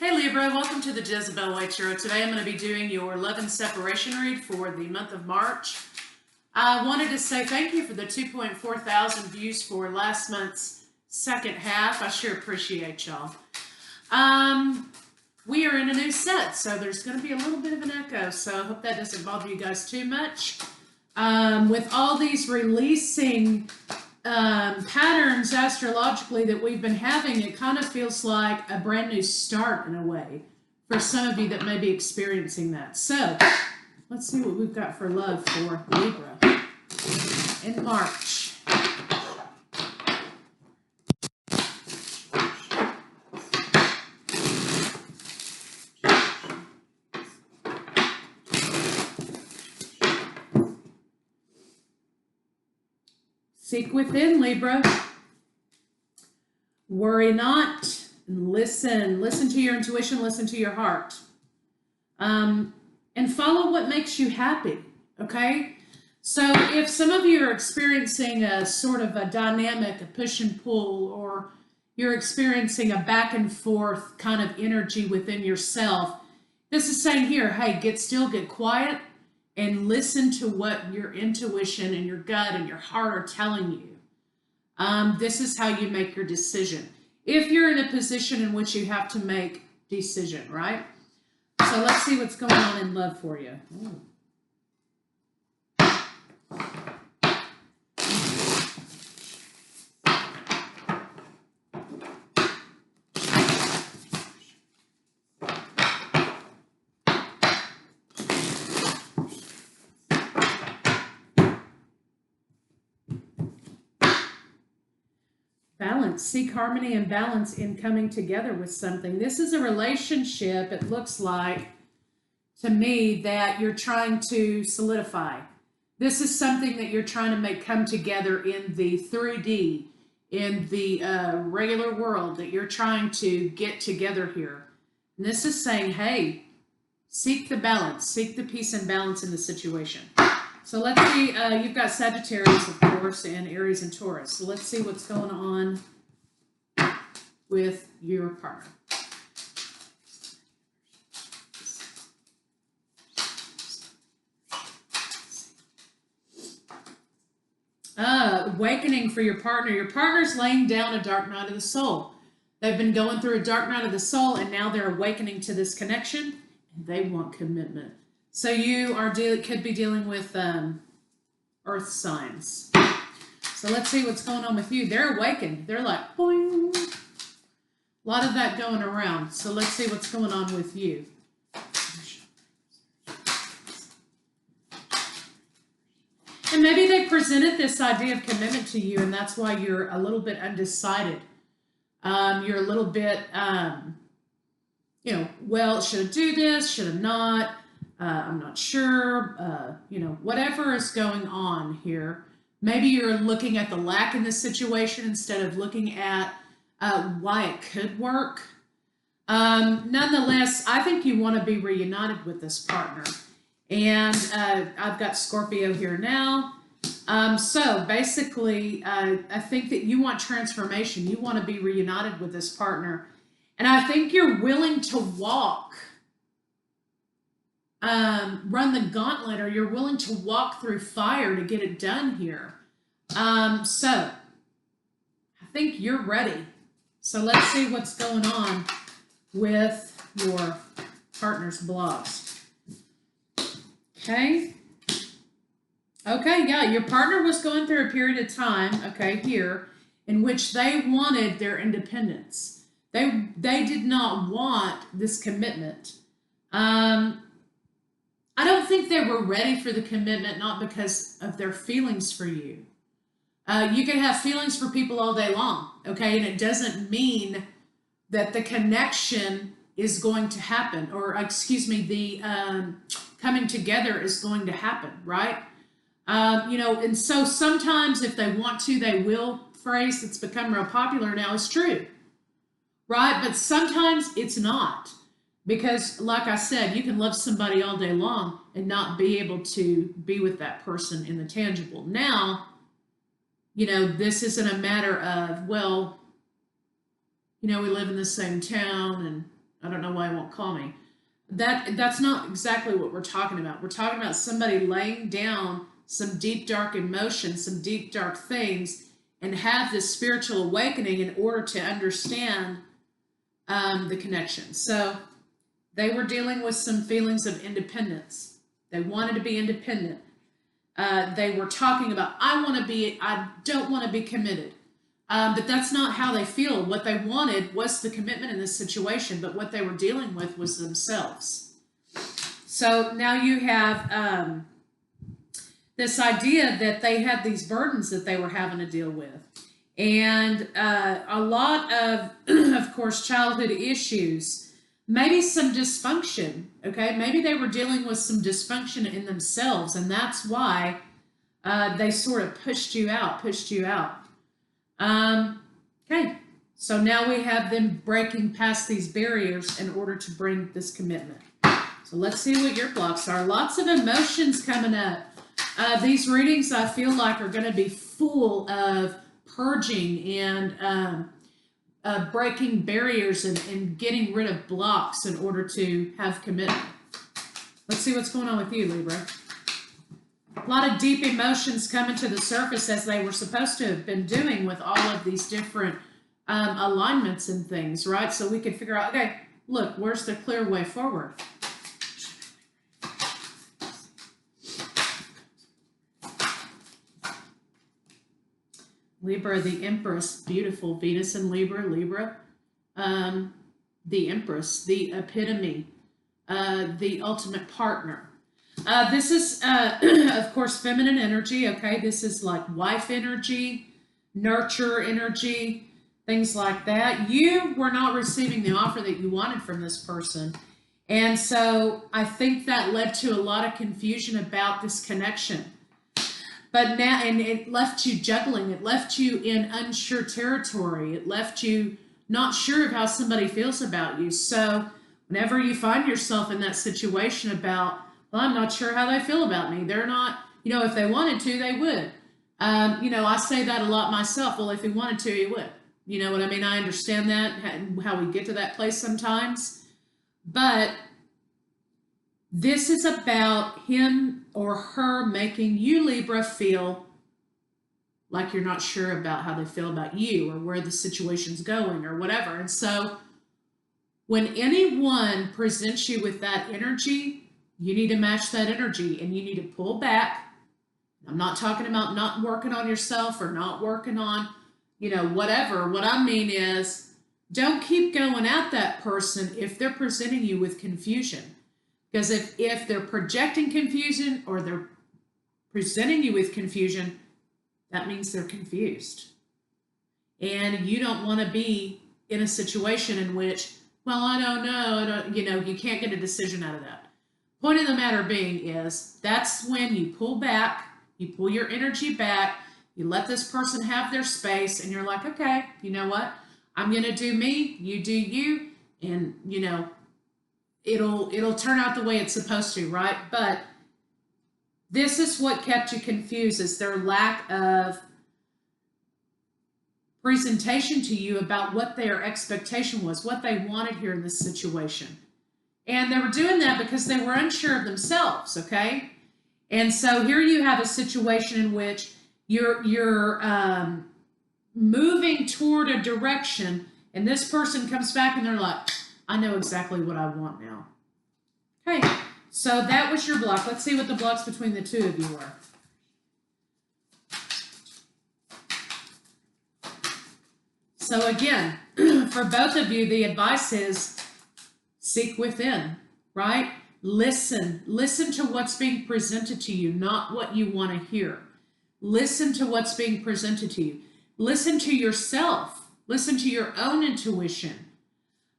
Hey Libra, welcome to the Jezebel Way Tarot. Today I'm going to be doing your love and separation read for the month of March. I wanted to say thank you for the 2.4 thousand views for last month's second half. I sure appreciate y'all. We are in a new set, so there's going to be a little bit of an echo, so I hope that doesn't bother you guys too much. With all these releasing patterns astrologically that we've been having, it kind of feels like a brand new start in a way for some of you that may be experiencing that. So let's see what we've got for love for Libra in March. Seek within, Libra. Worry not. Listen. Listen to your intuition. Listen to your heart. And follow what makes you happy, okay? So if some of you are experiencing a sort of a dynamic, a push and pull, or you're experiencing a back and forth kind of energy within yourself, this is saying here, hey, get still, get quiet, and listen to what your intuition and your gut and your heart are telling you. This is how you make your decision. If you're in a position in which you have to make decision, right? So let's see what's going on in love for you. Ooh. Balance. Seek harmony and balance in coming together with something. This is a relationship, it looks like to me, that you're trying to solidify. This is something that you're trying to make come together in the 3D, in the regular world, that you're trying to get together here. And this is saying, hey, seek the balance, seek the peace and balance in the situation. So let's see, you've got Sagittarius, of course, and Aries and Taurus. So let's see what's going on with your partner. Awakening for your partner. Your partner's laying down a dark night of the soul. They've been going through a dark night of the soul, and now they're awakening to this connection, and they want commitment. So you are could be dealing with earth signs. So let's see what's going on with you. They're awakened. They're like, boing. A lot of that going around. So let's see what's going on with you. And maybe they presented this idea of commitment to you, and that's why you're a little bit undecided. You're a little bit, well, should I do this? Should I not? I'm not sure, whatever is going on here. Maybe you're looking at the lack in this situation instead of looking at why it could work. Nonetheless, I think you want to be reunited with this partner. And I've got Scorpio here now. So basically, I think that you want transformation. You want to be reunited with this partner. And I think you're willing to walk, run the gauntlet, or you're willing to walk through fire to get it done here. So I think you're ready. So let's see what's going on with your partner's blogs. Okay. Okay, yeah, your partner was going through a period of time, okay, here, in which they wanted their independence. They did not want this commitment. I don't think they were ready for the commitment, not because of their feelings for you. You can have feelings for people all day long, okay, and it doesn't mean that the connection is going to happen, or excuse me, the coming together is going to happen, right? And so sometimes if they want to, they will. Phrase that's become real popular now is true, right? But sometimes it's not, because like I said, you can love somebody all day long and not be able to be with that person in the tangible. Now, this isn't a matter of, well, we live in the same town and I don't know why he won't call me. That's not exactly what we're talking about. We're talking about somebody laying down some deep, dark emotions, some deep, dark things, and have this spiritual awakening in order to understand the connection. So they were dealing with some feelings of independence. They wanted to be independent. They were talking about, I don't want to be committed. But that's not how they feel. What they wanted was the commitment in this situation, but what they were dealing with was themselves. So now you have this idea that they had these burdens that they were having to deal with. And a lot of course, childhood issues, maybe some dysfunction, okay? Maybe they were dealing with some dysfunction in themselves, and that's why they sort of pushed you out. Okay, so now we have them breaking past these barriers in order to bring this commitment. So let's see what your blocks are. Lots of emotions coming up. These readings, I feel like, are going to be full of purging and breaking barriers and getting rid of blocks in order to have commitment. Let's see what's going on with you, Libra. A lot of deep emotions coming to the surface, as they were supposed to have been doing with all of these different alignments and things, right? So we could figure out, okay, look, where's the clear way forward? Libra the Empress, beautiful. Venus in Libra. The Empress, the epitome, the ultimate partner. This is, of course, feminine energy, okay? This is like wife energy, nurture energy, things like that. You were not receiving the offer that you wanted from this person. And so I think that led to a lot of confusion about this connection. But now, and it left you juggling. It left you in unsure territory. It left you not sure of how somebody feels about you. So whenever you find yourself in that situation about, well, I'm not sure how they feel about me. They're not, if they wanted to, they would. I say that a lot myself. Well, if he wanted to, he would. You know what I mean? I understand that, how we get to that place sometimes. But this is about him or her making you, Libra, feel like you're not sure about how they feel about you or where the situation's going or whatever. And so when anyone presents you with that energy, you need to match that energy and you need to pull back. I'm not talking about not working on yourself or not working on, whatever. What I mean is, don't keep going at that person if they're presenting you with confusion. Because if they're projecting confusion or they're presenting you with confusion, that means they're confused. And you don't want to be in a situation in which, well, I don't know, you can't get a decision out of that. Point of the matter being is, that's when you pull back, you pull your energy back, you let this person have their space, and you're like, okay, you know what? I'm going to do me, you do you, and, it'll turn out the way it's supposed to, right? But this is what kept you confused, is their lack of presentation to you about what their expectation was, what they wanted here in this situation. And they were doing that because they were unsure of themselves, okay? And so here you have a situation in which you're moving toward a direction, and this person comes back and they're like, I know exactly what I want now. Okay, so that was your block. Let's see what the blocks between the two of you are. So again, for both of you, the advice is seek within, right? Listen to what's being presented to you, not what you want to hear. Listen to what's being presented to you. Listen to yourself. Listen to your own intuition.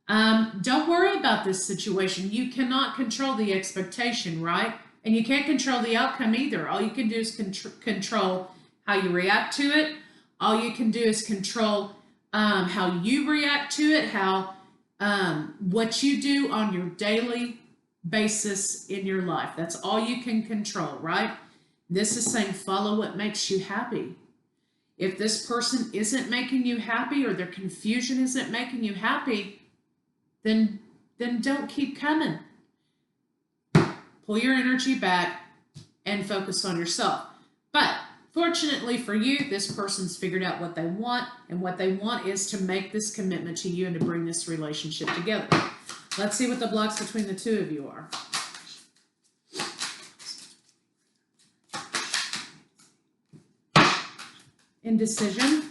Don't worry about this situation. You cannot control the expectation, right? And you can't control the outcome either. All you can do is control how you react to it. All you can do is control how you react to it, what you do on your daily basis in your life. That's all you can control, right? This is saying follow what makes you happy. If this person isn't making you happy or their confusion isn't making you happy, then then don't keep coming. Pull your energy back and focus on yourself. But fortunately for you, this person's figured out what they want, and what they want is to make this commitment to you and to bring this relationship together. Let's see what the blocks between the two of you are. Indecision.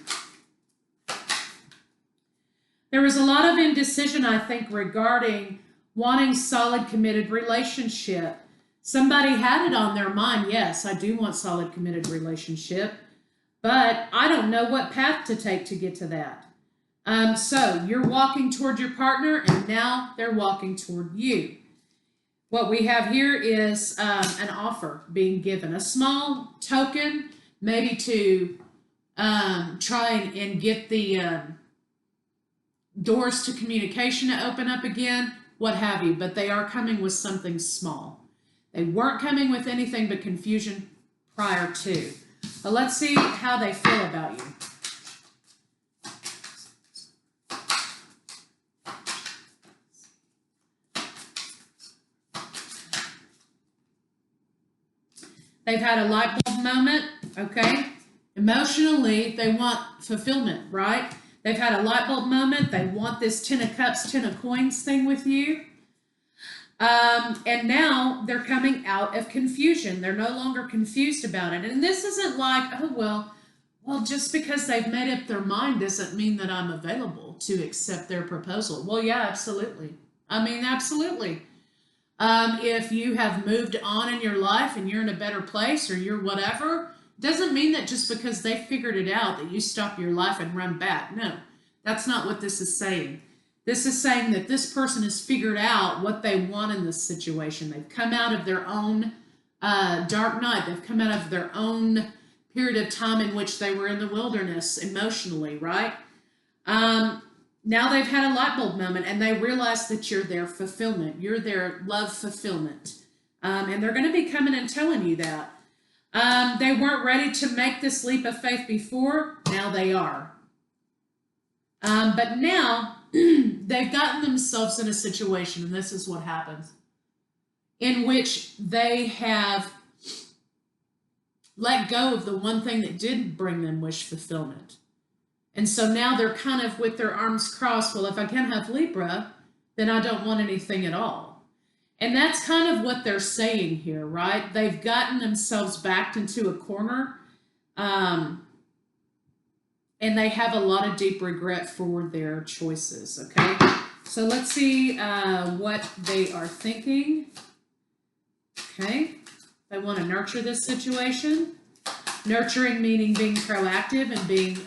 There was a lot of indecision, I think, regarding wanting solid, committed relationship. Somebody had it on their mind, yes, I do want solid, committed relationship, but I don't know what path to take to get to that. So you're walking toward your partner, and now they're walking toward you. What we have here is an offer being given, a small token, maybe to try and get the doors to communication to open up again, what have you, but they are coming with something small. They weren't coming with anything but confusion prior to. But let's see how they feel about you. They've had a light bulb moment, okay? Emotionally, they want fulfillment, right? They've had a light bulb moment. They want this 10 of cups, 10 of coins thing with you. And now they're coming out of confusion. They're no longer confused about it. And this isn't like, oh, well, just because they've made up their mind doesn't mean that I'm available to accept their proposal. Well, yeah, absolutely. I mean, absolutely. If you have moved on in your life and you're in a better place or you're whatever, doesn't mean that just because they figured it out that you stop your life and run back. No, that's not what this is saying. This is saying that this person has figured out what they want in this situation. They've come out of their own dark night. They've come out of their own period of time in which they were in the wilderness emotionally, right? Now they've had a light bulb moment, and they realize that you're their fulfillment. You're their love fulfillment. And they're going to be coming and telling you that. They weren't ready to make this leap of faith before. Now they are. But now they've gotten themselves in a situation, and this is what happens, in which they have let go of the one thing that did bring them wish fulfillment. And so now they're kind of with their arms crossed. Well, if I can't have Libra, then I don't want anything at all. And that's kind of what they're saying here, right? They've gotten themselves backed into a corner. And they have a lot of deep regret for their choices, okay? So let's see what they are thinking. Okay, they want to nurture this situation. Nurturing meaning being proactive and being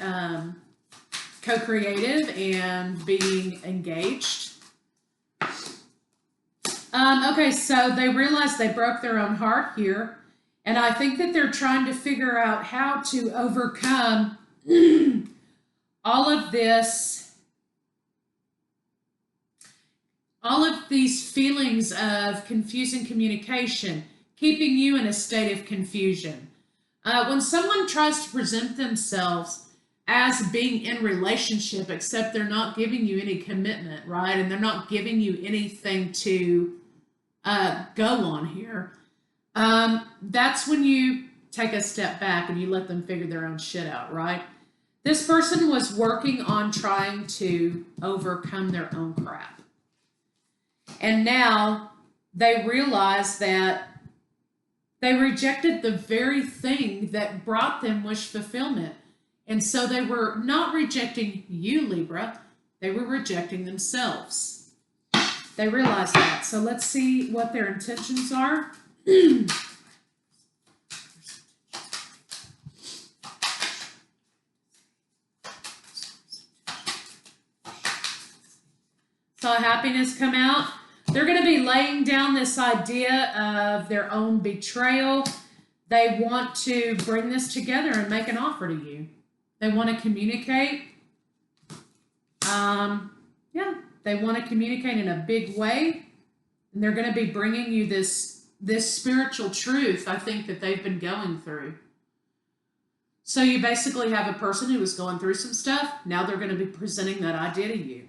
co-creative and being engaged. Okay, so they realize they broke their own heart here. And I think that they're trying to figure out how to overcome all of these feelings of confusing communication, keeping you in a state of confusion. When someone tries to present themselves as being in relationship, except they're not giving you any commitment, right? And they're not giving you anything to go on here. That's when you take a step back and you let them figure their own shit out, right? This person was working on trying to overcome their own crap. And now they realize that they rejected the very thing that brought them wish fulfillment. And so they were not rejecting you, Libra. They were rejecting themselves. They realized that. So let's see what their intentions are. Saw happiness come out. They're going to be laying down this idea of their own betrayal. They want to bring this together and make an offer to you. They want to communicate. They want to communicate in a big way. And they're going to be bringing you this spiritual truth, I think, that they've been going through. So you basically have a person who was going through some stuff. Now they're going to be presenting that idea to you.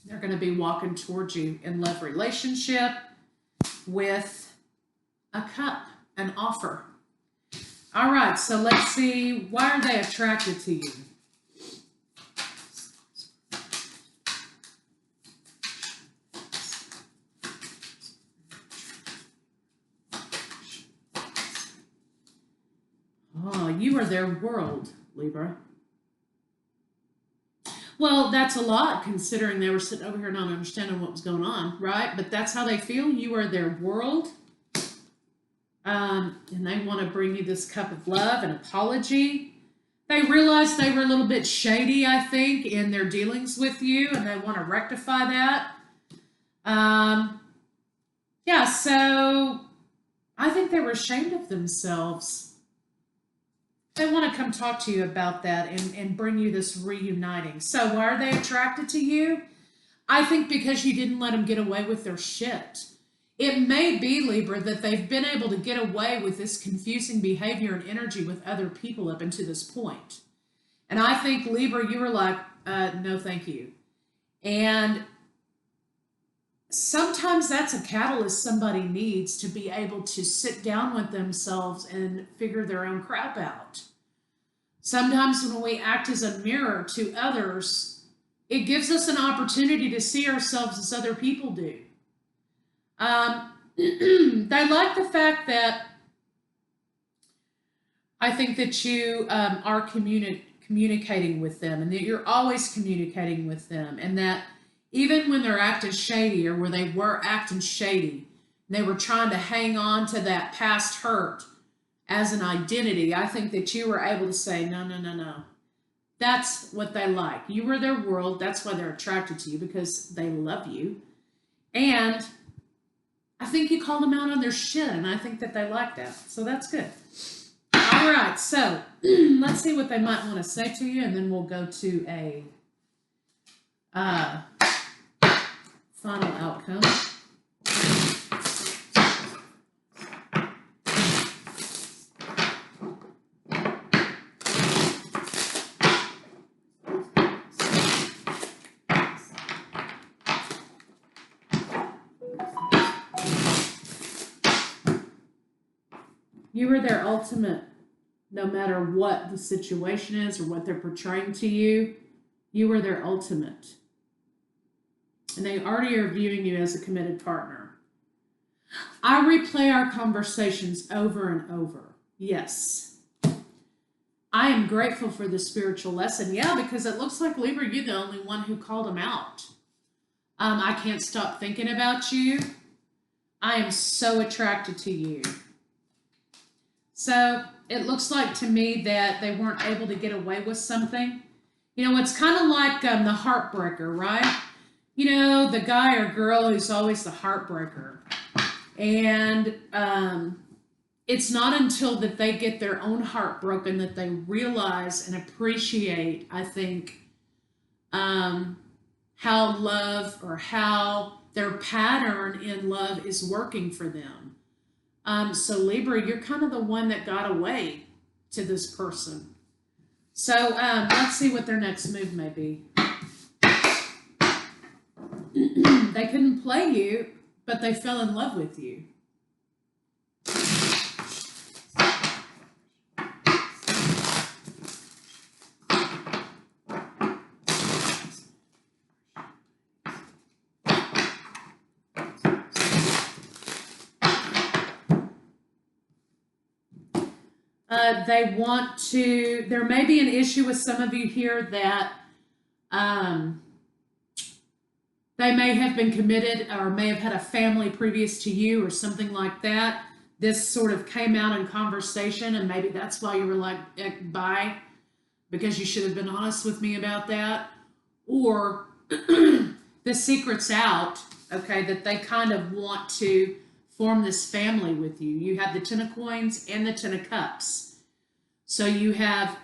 They're going to be walking towards you in love relationship with a cup, an offer. All right, so let's see. Why are they attracted to you? Oh, you are their world, Libra. Well, that's a lot considering they were sitting over here not understanding what was going on, right? But that's how they feel. You are their world. And they want to bring you this cup of love and apology. They realized they were a little bit shady, I think, in their dealings with you, and they want to rectify that. Yeah, so I think they were ashamed of themselves. They want to come talk to you about that and bring you this reuniting. So why are they attracted to you? I think because you didn't let them get away with their shit. It may be, Libra, that they've been able to get away with this confusing behavior and energy with other people up until this point. And I think, Libra, you were like, no, thank you. And sometimes that's a catalyst somebody needs to be able to sit down with themselves and figure their own crap out. Sometimes when we act as a mirror to others, it gives us an opportunity to see ourselves as other people do. They like the fact that I think that you are communicating with them, and that you're always communicating with them, and that even when they're acting shady, or where they were acting shady, and they were trying to hang on to that past hurt as an identity, I think that you were able to say, no, no, no, no. That's what they like. You were their world. That's why they're attracted to you, because they love you. And I think you called them out on their shit, and I think that they like that. So that's good. All right, so let's see what they might want to say to you, and then we'll go to a final outcome. You are their ultimate, no matter what the situation is or what they're portraying to you. You are their ultimate. And they already are viewing you as a committed partner. I replay our conversations over and over. Yes. I am grateful for the spiritual lesson. Yeah, because it looks like, Libra, you're the only one who called them out. I can't stop thinking about you. I am so attracted to you. So it looks like to me that they weren't able to get away with something. You know, it's kind of like the heartbreaker, right? You know, the guy or girl who's always the heartbreaker. And it's not until that they get their own heart broken that they realize and appreciate, I think, how love, or how their pattern in love is working for them. So Libra, you're kind of the one that got away to this person. So let's see what their next move may be. They couldn't play you, but they fell in love with you. They want to, there may be an issue with some of you here that they may have been committed or may have had a family previous to you or something like that. This sort of came out in conversation, and maybe that's why you were like, bye, because you should have been honest with me about that. Or the secret's out, okay, that they kind of want to form this family with you. You have the Ten of Coins and the Ten of Cups. So you have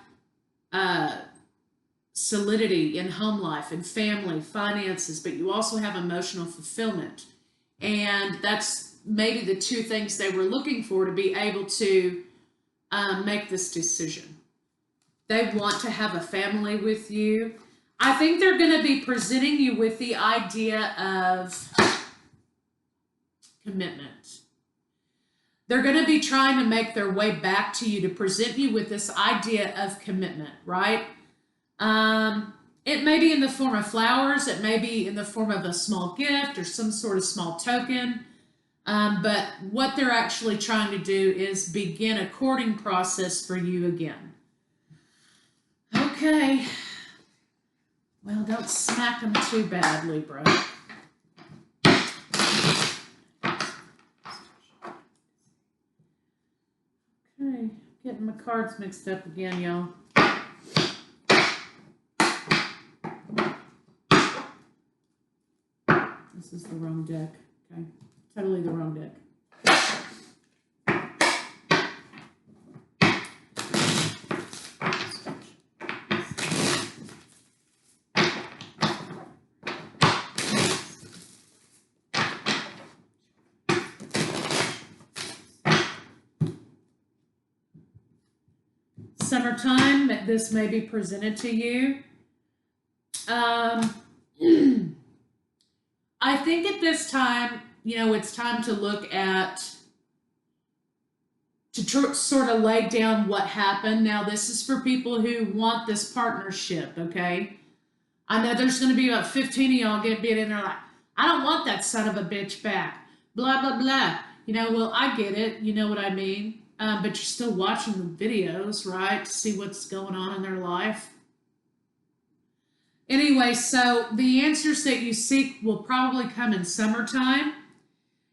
solidity in home life and family, finances, but you also have emotional fulfillment. And that's maybe the two things they were looking for to be able to make this decision. They want to have a family with you. I think they're going to be presenting you with the idea of commitment. They're going to be trying to make their way back to you to present you with this idea of commitment, right? It may be in the form of flowers. It may be in the form of a small gift or some sort of small token. But what they're actually trying to do is begin a courting process for you again. Okay. Well, don't smack them too bad, Libra. Okay, getting my cards mixed up again, y'all. This is the wrong deck. Okay, totally the wrong deck. Summertime, this may be presented to you. I think at this time, it's time to look at, sort of lay down what happened. Now, this is for people who want this partnership, okay? I know there's going to be about 15 of y'all getting in there like, I don't want that son of a bitch back, blah, blah, blah. Well, I get it. You know what I mean? But you're still watching the videos, right? To see what's going on in their life. Anyway, so the answers that you seek will probably come in summertime.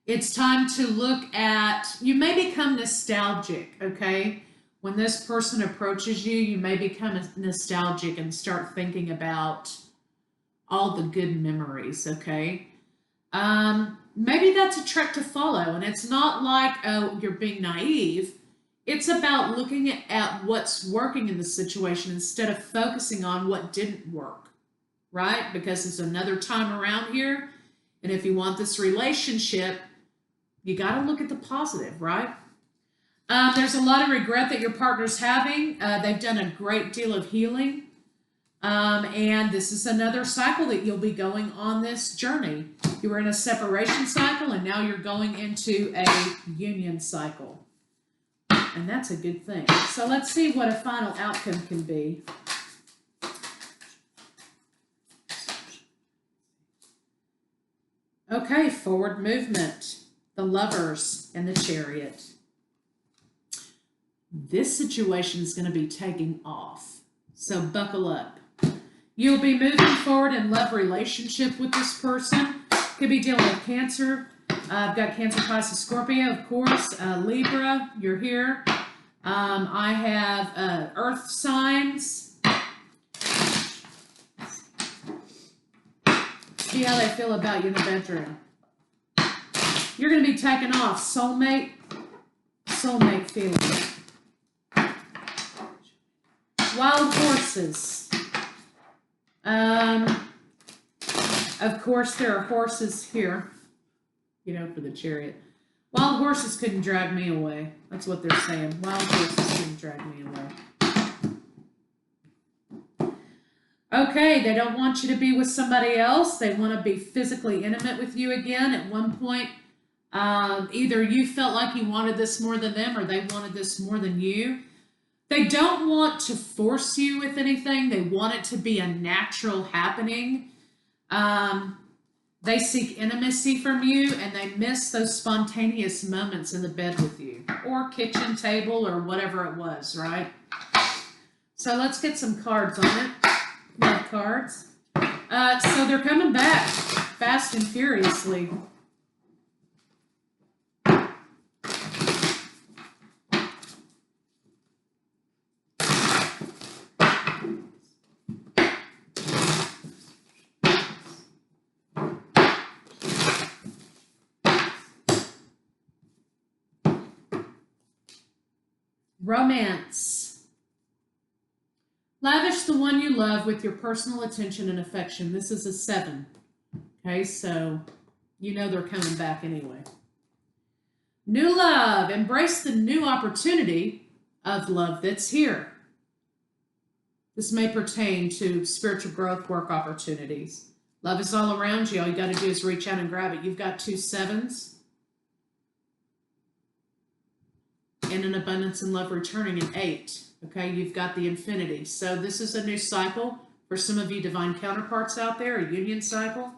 It's time to look at, you may become nostalgic, okay? When this person approaches you, you may become nostalgic and start thinking about all the good memories, okay? Maybe that's a trick to follow, and it's not like, oh, you're being naive. It's about looking at what's working in the situation instead of focusing on what didn't work, right? Because it's another time around here, and if you want this relationship, you got to look at the positive, right? There's a lot of regret that your partner's having. They've done a great deal of healing. And this is another cycle that you'll be going on this journey. You were in a separation cycle, and now you're going into a union cycle. And that's a good thing. So let's see what a final outcome can be. Okay, forward movement. The Lovers and the Chariot. This situation is going to be taking off. So buckle up. You'll be moving forward in love relationship with this person. Could be dealing with Cancer. I've got Cancer, Pisces, Scorpio, of course. Libra, you're here. I have Earth signs. See how they feel about you in the bedroom. You're going to be taking off. Soulmate feeling. Wild horses. Of course, there are horses here, for the Chariot. Wild horses couldn't drag me away. That's what they're saying. Wild horses couldn't drag me away. Okay, they don't want you to be with somebody else. They want to be physically intimate with you again. At one point, either you felt like you wanted this more than them, or they wanted this more than you. They don't want to force you with anything. They want it to be a natural happening. They seek intimacy from you, and they miss those spontaneous moments in the bed with you, or kitchen table, or whatever it was, right? So let's get some cards on it. Love cards. So they're coming back fast and furiously. Romance. Lavish the one you love with your personal attention and affection. This is a 7. Okay, so they're coming back anyway. New love. Embrace the new opportunity of love that's here. This may pertain to spiritual growth, work opportunities. Love is all around you. All you got to do is reach out and grab it. You've got 2 7s. And an abundance and love returning an 8. Okay, you've got the infinity. So this is a new cycle for some of you divine counterparts out there, a union cycle.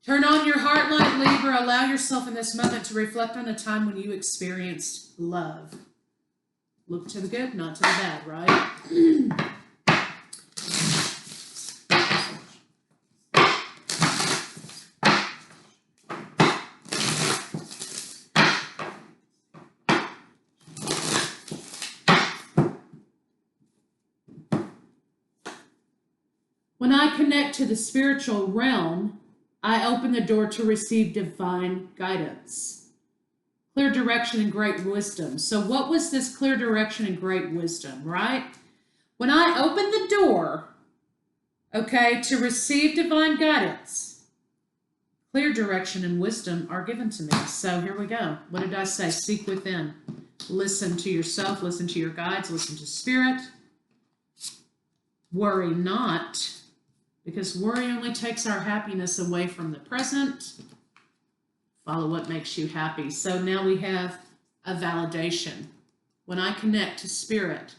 Turn on your heart light, Libra. Allow yourself in this moment to reflect on a time when you experienced love. Look to the good, not to the bad, right? When I connect to the spiritual realm, I open the door to receive divine guidance, clear direction, and great wisdom. So what was this clear direction and great wisdom, right? When I open the door, okay, to receive divine guidance, clear direction and wisdom are given to me. So here we go. What did I say? Seek within. Listen to yourself. Listen to your guides. Listen to spirit. Worry not, because worry only takes our happiness away from the present. Follow what makes you happy. So now we have a validation. When I connect to spirit,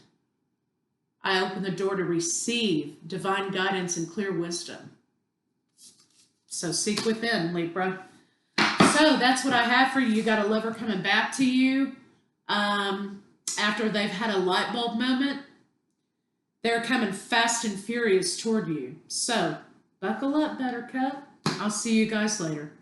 I open the door to receive divine guidance and clear wisdom. So seek within, Libra. So that's what I have for you. You got a lover coming back to you after they've had a light bulb moment. They're coming fast and furious toward you. So buckle up, Buttercup. I'll see you guys later.